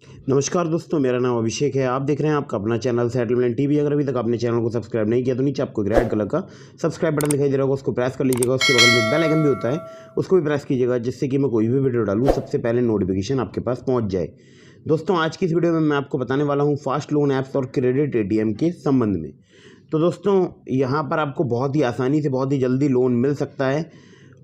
नमस्कार दोस्तों, मेरा नाम अभिषेक है। आप देख रहे हैं आपका अपना चैनल सेटलमेंट टीवी। अगर अभी तक आपने चैनल को सब्सक्राइब नहीं किया तो नीचे आपको रेड कलर का सब्सक्राइब बटन दिखाई दे रहा होगा, उसको प्रेस कर लीजिएगा। उसके बगल में एक बेल आइकन भी होता है, उसको भी प्रेस कीजिएगा, जिससे कि मैं कोई भी वीडियो डालूँ सबसे पहले नोटिफिकेशन आपके पास पहुँच जाए। दोस्तों, आज की इस वीडियो में मैं आपको बताने वाला हूँ फास्ट लोन ऐप्स और क्रेडिट ATM के संबंध में। तो दोस्तों, यहाँ पर आपको बहुत ही आसानी से बहुत ही जल्दी लोन मिल सकता है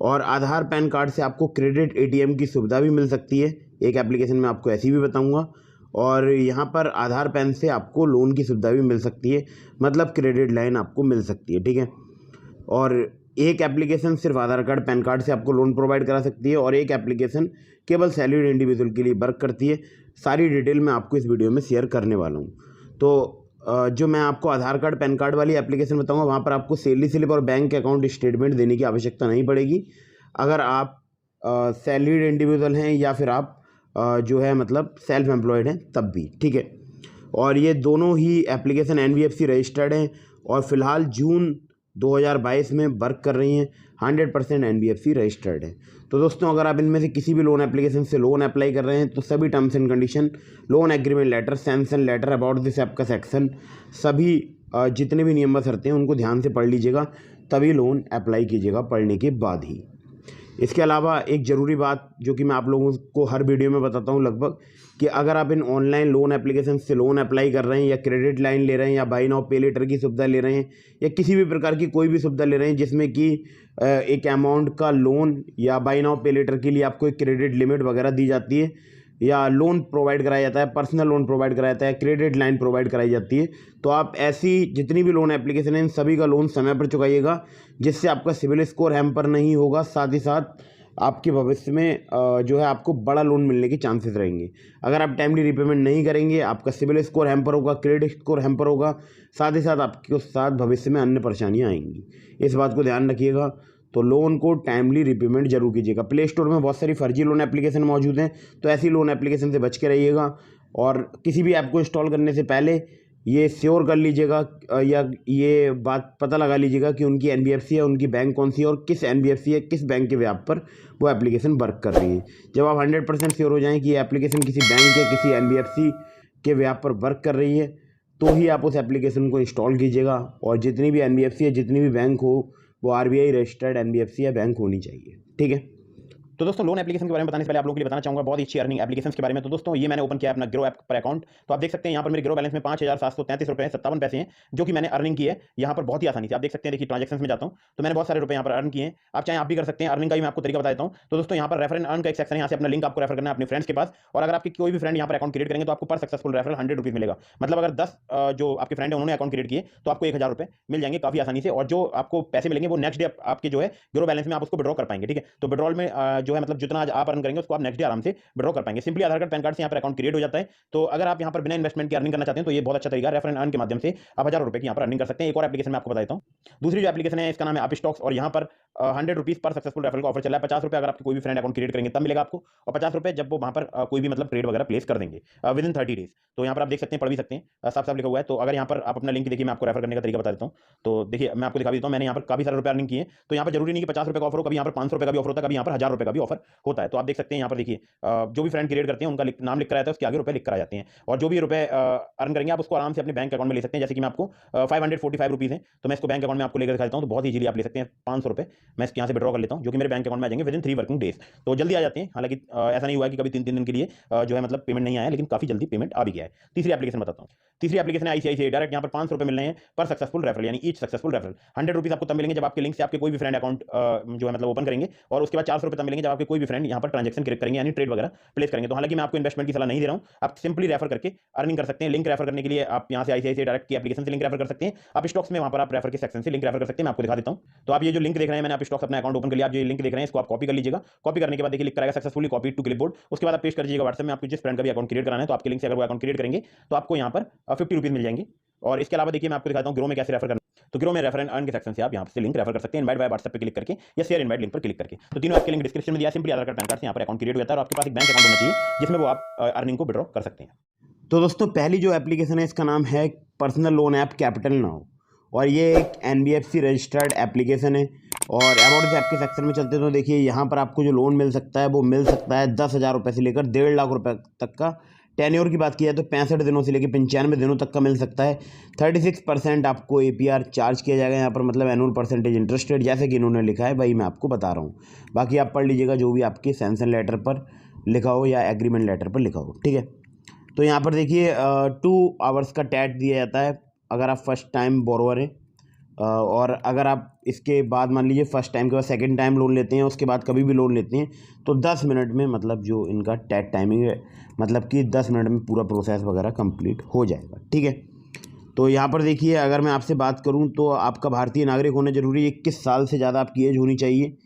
और आधार पैन कार्ड से आपको क्रेडिट ATM की सुविधा भी मिल सकती है। एक एप्लीकेशन में आपको ऐसी भी बताऊंगा। और यहाँ पर आधार पैन से आपको लोन की सुविधा भी मिल सकती है, मतलब क्रेडिट लाइन आपको मिल सकती है, ठीक है। और एक एप्लीकेशन सिर्फ आधार कार्ड पैन कार्ड से आपको लोन प्रोवाइड करा सकती है और एक एप्लीकेशन केवल सैलरीड इंडिविजुअल के लिए वर्क करती है। सारी डिटेल मैं आपको इस वीडियो में शेयर करने वाला हूँ। तो जो मैं आपको आधार कार्ड पैन कार्ड वाली एप्लीकेशन बताऊंगा, वहाँ पर आपको सैलरी स्लिप और बैंक अकाउंट स्टेटमेंट देने की आवश्यकता नहीं पड़ेगी। अगर आप सैलरीड इंडिविजुअल हैं या फिर आप जो है मतलब सेल्फ एम्प्लॉयड हैं तब भी, ठीक है। और ये दोनों ही एप्लीकेशन NBFC रजिस्टर्ड हैं और फिलहाल जून 2022 में वर्क कर रही हैं। 100% NBFC रजिस्टर्ड है। तो दोस्तों, अगर आप इनमें से किसी भी लोन एप्लीकेशन से लोन अप्लाई कर रहे हैं तो सभी terms and condition, loan agreement letter, sanction letter, about this app का सेक्शन, सभी जितने भी नियम शर्तें हैं उनको ध्यान से पढ़ लीजिएगा, तभी लोन अप्लाई कीजिएगा पढ़ने के बाद ही। इसके अलावा एक ज़रूरी बात जो कि मैं आप लोगों को हर वीडियो में बताता हूँ लगभग, कि अगर आप इन ऑनलाइन लोन एप्लीकेशन से लोन अप्लाई कर रहे हैं या क्रेडिट लाइन ले रहे हैं या बाई नाउ पे लेटर की सुविधा ले रहे हैं या किसी भी प्रकार की कोई भी सुविधा ले रहे हैं जिसमें कि एक अमाउंट का लोन या बाई नाउ पे लेटर के लिए आपको एक क्रेडिट लिमिट वगैरह दी जाती है या लोन प्रोवाइड कराया जाता है, पर्सनल लोन प्रोवाइड कराया जाता है, क्रेडिट लाइन प्रोवाइड कराई जाती है, तो आप ऐसी जितनी भी लोन एप्लीकेशन है इन सभी का लोन समय पर चुकाइएगा, जिससे आपका सिविल स्कोर हैम्पर नहीं होगा। साथ ही साथ आपके भविष्य में जो है आपको बड़ा लोन मिलने के चांसेस रहेंगे। अगर आप टाइमली रिपेमेंट नहीं करेंगे, आपका सिविल स्कोर हैम्पर होगा, क्रेडिट स्कोर हैम्पर होगा, साथ ही साथ आपके साथ भविष्य में अन्य परेशानियाँ आएंगी। इस बात को ध्यान रखिएगा। तो लोन को टाइमली रिपेमेंट जरूर कीजिएगा। प्ले स्टोर में बहुत सारी फर्जी लोन एप्लीकेशन मौजूद हैं, तो ऐसी लोन एप्लीकेशन से बच के रहिएगा। और किसी भी ऐप को इंस्टॉल करने से पहले ये श्योर कर लीजिएगा या ये बात पता लगा लीजिएगा कि उनकी NBFC है, उनकी बैंक कौन सी है और किस NBFC है, किस बैंक के व्याप पर वो एप्लीकेशन वर्क कर रही है। जब आप 100% श्योर हो जाएं कि ये एप्लीकेशन किसी बैंक या किसी NBFC के व्याप पर वर्क कर रही है, तो ही आप उस एप्लीकेशन को इंस्टॉल कीजिएगा। और जितनी भी NBFC है, जितनी भी बैंक हो, वो RBI रजिस्टर्ड NBFC या बैंक होनी चाहिए, ठीक है। तो दोस्तों, लोन एप्लीकेशन के बारे में बताने से पहले आप लोगों के लिए बताना चाहूंगा बहुत ही अच्छी अर्निंग एप्लीकेशन के बारे में। तो दोस्तों, ये मैंने ओपन किया अपना ग्रो ऐप पर अकाउंट। तो आप देख सकते हैं यहाँ पर मेरे ग्रो बैलेंस में 5,733 रुपए 57 पैसे हैं, जो कि मैंने अर्निंग की है यहाँ पर बहुत ही आसानी से। आप देख सकते हैं, देखिए ट्रांजेक्शन में जाता हूँ तो मैंने बहुत सारे रुपए यहाँ पर अर्न किए हैं। आप चाहे आप भी कर सकते हैं। अर्निंग का भी मैं आपको तरीका बता देता हूँ। तो दोस्तों, यहाँ पर रेफर एंड अर्न का एक सेक्शन है, यहाँ से अपना लिंक आपको रेफर करना है अपने फ्रेंड्स के पास। और अगर आपके कोई भी फ्रेंड यहाँ पर अकाउंट क्रिएट करेंगे तो आपको पर सक्सेसफुल रेफरल 100 रुपीज़ मिलेगा। मतलब अगर 10 जो आपके फ्रेंड है उन्होंने अकाउंट क्रिएट किए तो आपको 1,000 रुपए मिल जाएंगे काफी आसानी से। और जो आपको पैसे मिलेंगे वो नेक्स्ट डे आपके जो है ग्रो बैलेंस में आप उसको विड्रॉ कर पाएंगे, ठीक है। तो विड्रॉल में जो है मतलब जितना आज आप अर्न करेंगे उसको आप नेक्स्ट डे आराम से विड्रॉ कर पाएंगे। सिंपली आधार कार्ड पैन कार्ड से यहाँ पर अकाउंट क्रिएट हो जाता है। तो अगर आप यहाँ पर बिना इन्वेस्टमेंट की अर्निंग करना चाहते हैं तो ये बहुत अच्छा तरीका है। रेफर एंड अर्न के माध्यम से आप हजारों रुपए की यहाँ पर अर्निंग कर सकते हैं। एक और एप्लीकेशन मैं आपको बता देता हूँ। दूसरी जो एप्लीकेशन है इसका नाम है अप स्टॉक्स, और यहाँ पर 100 रुपीज पर सक्सेसफुल रेफरल का ऑफर चल रहा है। 50 रुपए अगर आपके कोई भी फ्रेंड अकाउंट क्रिएट करेंगे तब मिलेगा आपको, और 50 रुपए जब वो वहाँ पर कोई भी मतलब ट्रेड वगैरह प्लेस कर देंगे विद इन 30 डेज। तो यहाँ पर आप देख सकते हैं, पढ़ भी सकते हैं, साफ साफ लिखा हुआ है। तो अगर यहाँ पर आप अपना लिंक देखिए, मैं आपको रेफर करने का तरीका बता देता हूँ। तो देखिए मैं आपको दिखा देता हूँ, मैंने यहाँ पर काफी सारे रुपए अर्निंग किए। तो यहाँ पर जरूरी नहीं कि 50 रुपए का ऑफर हो, कभी यहाँ पर 500 रुपए का भी ऑफर होता है, कभी यहाँ पर 1,000 रुपए का भी ऑफर होता है। तो आप देख सकते हैं यहाँ पर देखिए जो भी फ्रेंड क्रिएट करते हैं उनका नाम लिख कर आता है, उसके आगे रुपए लिख कर आ जाते हैं। और जो भी रुपए अर्न करेंगे आप उसको आराम से अपने बैंक अकाउंट में ले सकते हैं। जैसे कि मैं आपको 545 रुपीज है, तो मैं इसको बैंक अकाउंट में आपको लेकर दिखा देता हूँ। तो बहुत इजीली आप ले सकते हैं 500 रुपए मैं इसके यहाँ से विड्रॉ कर लेता हूँ, जो कि मेरे बैंक अकाउंट में आ जाएंगे विद इन 3 वर्किंग डेज। तो जल्दी आ जाते हैं। हालांकि ऐसा नहीं हुआ कि कभी 3-3 दिन के लिए जो है मतलब पेमेंट नहीं आया, लेकिन काफी जल्दी पेमेंट आ भी गया है। तीसरी एप्लीकेशन बताता हूँ। तीसरी एप्लीकेशन है ICICI डायरेक्ट। यहाँ पर 500 रुपए मिल रहे हैं पर सक्सेसफुल रेफरल, यानी ईच सक्सेसफुल रेफरल। 100 रुपीज आपको तब मिलेंगे जब आपके लिंक से आपके कोई भी फ्रेंड अकाउंट जो है मतलब ओपन करेंगे, और उसके बाद 400 रुपए तब मिलेंगे जब आपके कोई भी फ्रेंड यहाँ पर ट्रांजेक्शन क्लिक करेंगे, यानी ट्रेड वगैरह प्लेस करेंगे। तो हालांकि मैं आपको इन्वेस्टमेंट की सलाह नहीं दे रहा हूँ, आप सिंपली रेफर करके अर्निंग कर सकते हैं। लिंक रेफर करने के लिए आप यहाँ से ICICI डायरेक्ट की एप्लीकेशन से लिंक रेफर कर सकते हैं। आप स्टॉक्स में वहाँ पर आप रेफर के सेक्शन से लिंक रेफर कर सकते हैं। मैं आपको दिखा देता हूँ। तो आप ये जो लिंक देख रहे हैं, मैंने आप स्टॉक्स अपना अकाउंट ओपन कर लिया। आप जो लिंक देख रहे हैं इसको आप कॉपी कर लीजिएगा। कॉपी करने के बाद देखिए लिख कराएगा सक्सेसफुली कॉपी टू क्लिपबोर्ड। उसके बाद आप पेस्ट कर दीजिएगा व्हाट्सएप में। आपको जिस फ्रेंड का भी अकाउंट क्रिएट कराना है तो आपके लिंक से अगर वो अकाउंट क्रिएट करेंगे तो आपको यहाँ पर 50 रुपीज मिल जाएंगे। और इसके अलावा देखिए मैं आपको दिखाता हूँ ग्रो में कैसे रेफर करना। तो ग्रो में रेफर एंड अर्न के सेक्शन से आप यहाँ से लिंक रेफर कर सकते हैं, इनवाइट बाय व्हाट्सएप पे क्लिक करके या शेयर इनवाइट लिंक पर क्लिक करके। तो तीनों आपके लिंक डिस्क्रिप्शन में दिया। सिंपली आधार कार्ड पैन कार्ड से यहाँ पर अकाउंट क्रिएट हो जाता है और आपके पास एक बैंक अकाउंट होना चाहिए जिसमें वो आप अर्निंग को विड्रॉ कर सकते हैं। तो दोस्तों, पहली जो एप्लीकेशन है इसका नाम है personal loan app capital now, और ये एक NBFC रजिस्टर्ड एप्लीकेशन है। और अबाउट दिस ऐप के सेक्शन में चलते तो देखिए यहाँ पर आपको जो लोन मिल सकता है वो मिल सकता है 10,000 रुपये से लेकर 1.5 लाख रुपए तक का टेन्योर की बात की जाए तो 65 दिनों से लेकर 95 दिनों तक का मिल सकता है। 36% आपको APR चार्ज किया जाएगा यहाँ पर, मतलब एनुअल परसेंटेज इंटरेस्ट रेट, जैसे कि इन्होंने लिखा है वही मैं आपको बता रहा हूँ। बाकी आप पढ़ लीजिएगा जो भी आपके सैंक्शन लेटर पर लिखा हो या एग्रीमेंट लेटर पर लिखा हो, ठीक है। तो यहाँ पर देखिए 2 आवर्स का टैट दिया जाता है अगर आप फर्स्ट टाइम बोरोवर हैं, और अगर आप इसके बाद मान लीजिए फर्स्ट टाइम के बाद सेकंड टाइम लोन लेते हैं, उसके बाद कभी भी लोन लेते हैं तो 10 मिनट में, मतलब जो इनका टैट टाइमिंग है, मतलब कि 10 मिनट में पूरा प्रोसेस वगैरह कंप्लीट हो जाएगा, ठीक है। तो यहाँ पर देखिए अगर मैं आपसे बात करूँ तो आपका भारतीय नागरिक होना जरूरी है, 21 साल से ज़्यादा आपकी एज होनी चाहिए,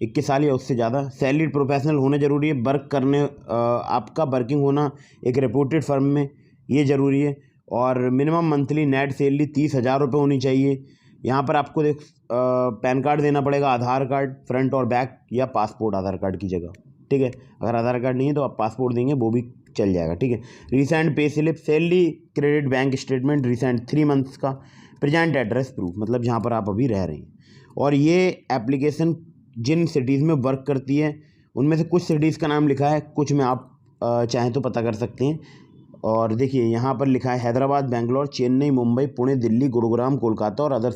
21 साल या उससे ज़्यादा, सैलरीड प्रोफेशनल होना जरूरी है, वर्क करने आपका वर्किंग होना एक रिपोर्टेड फर्म में, ये ज़रूरी है, और मिनिमम मंथली नेट सैलरी 30,000 रुपये होनी चाहिए। यहाँ पर आपको पैन कार्ड देना पड़ेगा, आधार कार्ड फ्रंट और बैक, या पासपोर्ट आधार कार्ड की जगह, ठीक है। अगर आधार कार्ड नहीं है तो आप पासपोर्ट देंगे वो भी चल जाएगा, ठीक है। Recent pay slip, salary credit bank statement recent 3 months का, प्रेजेंट एड्रेस प्रूफ, मतलब जहाँ पर आप अभी रह रहे हैं। और ये एप्लीकेशन जिन सिटीज़ में वर्क करती है उनमें से कुछ सिटीज़ का नाम लिखा है, कुछ में आप चाहें तो पता कर सकते हैं। और देखिए यहाँ पर लिखा है हैदराबाद, बेंगलोर, चेन्नई, मुंबई, पुणे, दिल्ली, गुरुग्राम, कोलकाता और अदर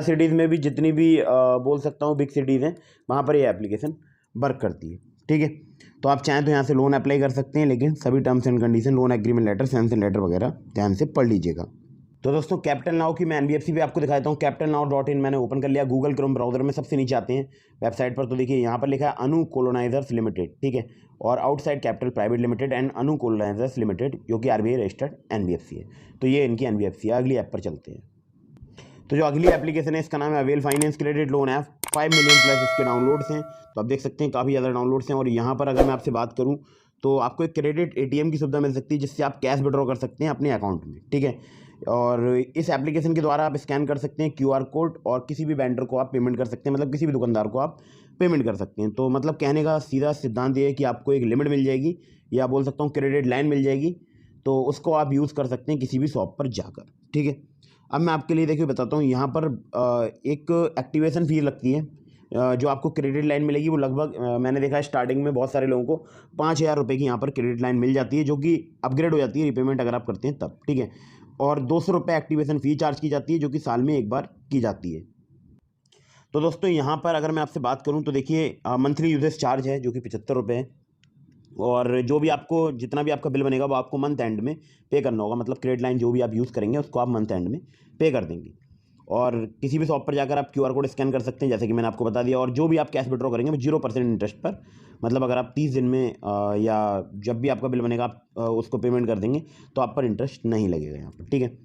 सिटीज़ में भी जितनी भी बोल सकता हूँ बिग सिटीज़ हैं, वहाँ पर ये एप्लीकेशन वर्क करती है, ठीक है। तो आप चाहें तो यहाँ से लोन अप्लाई कर सकते हैं, लेकिन सभी terms and condition, loan agreement letter, sanction letter वगैरह ध्यान से पढ़ लीजिएगा। तो दोस्तों कैपिटल नाउ की मैं NBFC पे आपको दिखाता हूँ। capitalnow.in मैंने ओपन कर लिया गूगल क्रोम ब्राउजर में, सबसे नीचे आते हैं वेबसाइट पर, तो देखिए यहाँ पर लिखा है अनु कोलोनाइजर्स लिमिटेड, ठीक है, और outside capital private limited and Anu colonizers limited, जो कि RBI रजिस्टर्ड NBFC है। तो ये इनकी NBFC है। अगली ऐप पर चलते हैं। तो जो अगली एप्लीकेशन है इसका नाम है avail finance credit loan app, 5 million plus इसके डाउनलोड्स हैं, तो आप देख सकते हैं काफ़ी ज़्यादा डाउनलोड्स हैं। और यहाँ पर अगर मैं आपसे बात करूँ तो आपको एक क्रेडिट ATM की सुविधा मिल सकती है, जिससे आप कैश विड्रॉ कर सकते हैं अपने अकाउंट में, ठीक है। और इस एप्लीकेशन के द्वारा आप स्कैन कर सकते हैं QR कोड, और किसी भी वेंडर को आप पेमेंट कर सकते हैं, मतलब किसी भी दुकानदार को आप पेमेंट कर सकते हैं। तो मतलब कहने का सीधा सिद्धांत ये है कि आपको एक लिमिट मिल जाएगी, या बोल सकता हूँ क्रेडिट लाइन मिल जाएगी, तो उसको आप यूज़ कर सकते हैं किसी भी शॉप पर जाकर, ठीक है। अब मैं आपके लिए देखिए बताता हूँ, यहाँ पर एक एक्टिवेशन फीस लगती है, जो आपको क्रेडिट लाइन मिलेगी वो लगभग मैंने देखा है स्टार्टिंग में बहुत सारे लोगों को 5,000 रुपये की यहाँ पर क्रेडिट लाइन मिल जाती है, जो कि अपग्रेड हो जाती है रिपेमेंट अगर आप करते हैं तब, ठीक है। और 200 रुपये एक्टिवेशन फ़ी चार्ज की जाती है, जो कि साल में एक बार की जाती है। तो दोस्तों यहाँ पर अगर मैं आपसे बात करूँ तो देखिए मंथली यूजेस चार्ज है जो कि 75 रुपये है, और जो भी आपको जितना भी आपका बिल बनेगा वो आपको मंथ एंड में पे करना होगा, मतलब क्रेडिट लाइन जो भी आप यूज़ करेंगे उसको आप मंथ एंड में पे कर देंगे। और किसी भी शॉप पर जाकर आप QR कोड स्कैन कर सकते हैं, जैसे कि मैंने आपको बता दिया। और जो भी आप कैश विड्रॉ करेंगे वो 0% इंटरेस्ट पर, मतलब अगर आप 30 दिन में या जब भी आपका बिल बनेगा आप उसको पेमेंट कर देंगे तो आप पर इंटरेस्ट नहीं लगेगा यहाँ पर, ठीक है।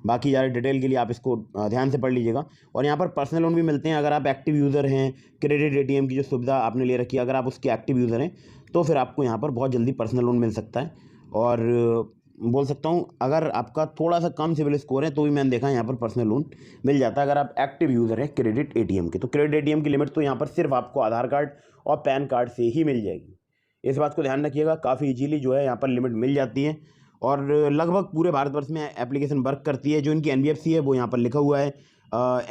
बाकी ज़्यादा डिटेल के लिए आप इसको ध्यान से पढ़ लीजिएगा। और यहाँ पर पर्सनल लोन भी मिलते हैं, अगर आप एक्टिव यूज़र हैं, क्रेडिट ATM की जो सुविधा आपने ले रखी है, अगर आप उसके एक्टिव यूज़र हैं तो फिर आपको यहाँ पर बहुत जल्दी पर्सनल लोन मिल सकता है। और बोल सकता हूँ अगर आपका थोड़ा सा कम सिविल स्कोर है तो भी मैंने देखा है यहाँ पर पर्सनल लोन मिल जाता है, अगर आप एक्टिव यूज़र हैं क्रेडिट ATM के। तो क्रेडिट ATM की लिमिट तो यहाँ पर सिर्फ आपको आधार कार्ड और पैन कार्ड से ही मिल जाएगी, इस बात को ध्यान रखिएगा। काफ़ी ईजीली जो है यहाँ पर लिमिट मिल जाती है, और लगभग पूरे भारतवर्ष में एप्लीकेशन वर्क करती है। जो इनकी NBFC है वो यहाँ पर लिखा हुआ है,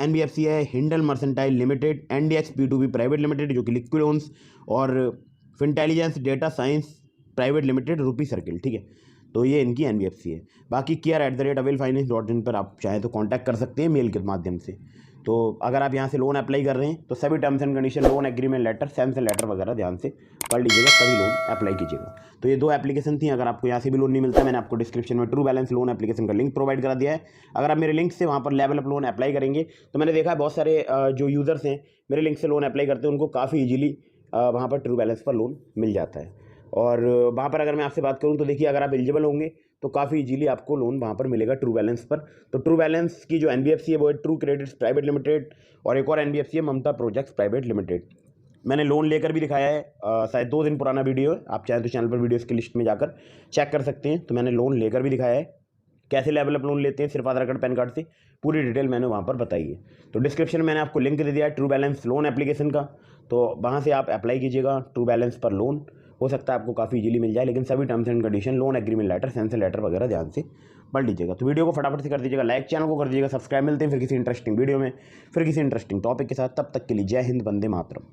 NBFC है Hindle mercantile limited, NDX P2B private limited जो कि लिक्विड लोन्स, और फिनटेलिजेंस डेटा साइंस प्राइवेट लिमिटेड रूपी सर्किल, ठीक है। तो ये इनकी NBFC है। बाकी care@avelfinance.in पर आप चाहें तो कांटेक्ट कर सकते हैं मेल के माध्यम से। तो अगर आप यहाँ से लोन अप्लाई कर रहे हैं तो सभी terms and condition, loan agreement letter, sanction letter वगैरह ध्यान से पढ़ लीजिएगा, तभी लोन अप्लाई कीजिएगा। तो ये 2 एप्लीकेशन थी। अगर आपको यहाँ से भी लोन नहीं मिलता, मैंने आपको डिस्क्रिप्शन में ट्रू बैलेंस लोन एप्लीकेशन का लिंक प्रोवाइड करा दिया है। अगर आप मेरे लिंक से वहाँ पर लेवल अप लोन अप्लाई करेंगे तो मैंने देखा है बहुत सारे जो यूज़र्स हैं मेरे लिंक से लोन अप्लाई करते हैं, उनको काफ़ी ईजिली वहाँ पर ट्रू बैलेंस पर लोन मिल जाता है। और वहाँ पर अगर मैं आपसे बात करूँ तो देखिए अगर आप एलिजिबल होंगे तो काफ़ी इजीली आपको लोन वहाँ पर मिलेगा ट्रू बैलेंस पर। तो ट्रू बैलेंस की जो NBFC है वो है ट्रू क्रेडिट्स प्राइवेट लिमिटेड, और एक और NBFC है ममता प्रोजेक्ट्स प्राइवेट लिमिटेड। मैंने लोन लेकर भी दिखाया है, शायद 2 दिन पुराना वीडियो है, आप चाहें तो चैनल पर वीडियोज़ की लिस्ट में जाकर चेक कर सकते हैं। तो मैंने लोन लेकर भी दिखाया है, कैसे लेवल अप लोन लेते हैं सिर्फ आधार कार्ड पैन कार्ड से, पूरी डिटेल मैंने वहाँ पर बताई है। तो डिस्क्रिप्शन में मैंने आपको लिंक दे दिया है ट्रू बैलेंस लोन एप्लीकेशन का, तो वहाँ से आप अप्लाई कीजिएगा ट्रू बैलेंस पर लोन। हो सकता है आपको काफ़ी इजीली मिल जाए, लेकिन सभी terms and condition, loan agreement letter, sanction letter वगैरह ध्यान से पढ़ लीजिएगा। तो वीडियो को फटाफट से कर दीजिएगा लाइक, चैनल को कर दीजिएगा सब्सक्राइब। मिलते हैं फिर किसी इंटरेस्टिंग वीडियो में, फिर किसी इंटरेस्टिंग टॉपिक के साथ। तब तक के लिए जय हिंद, वंदे मातरम।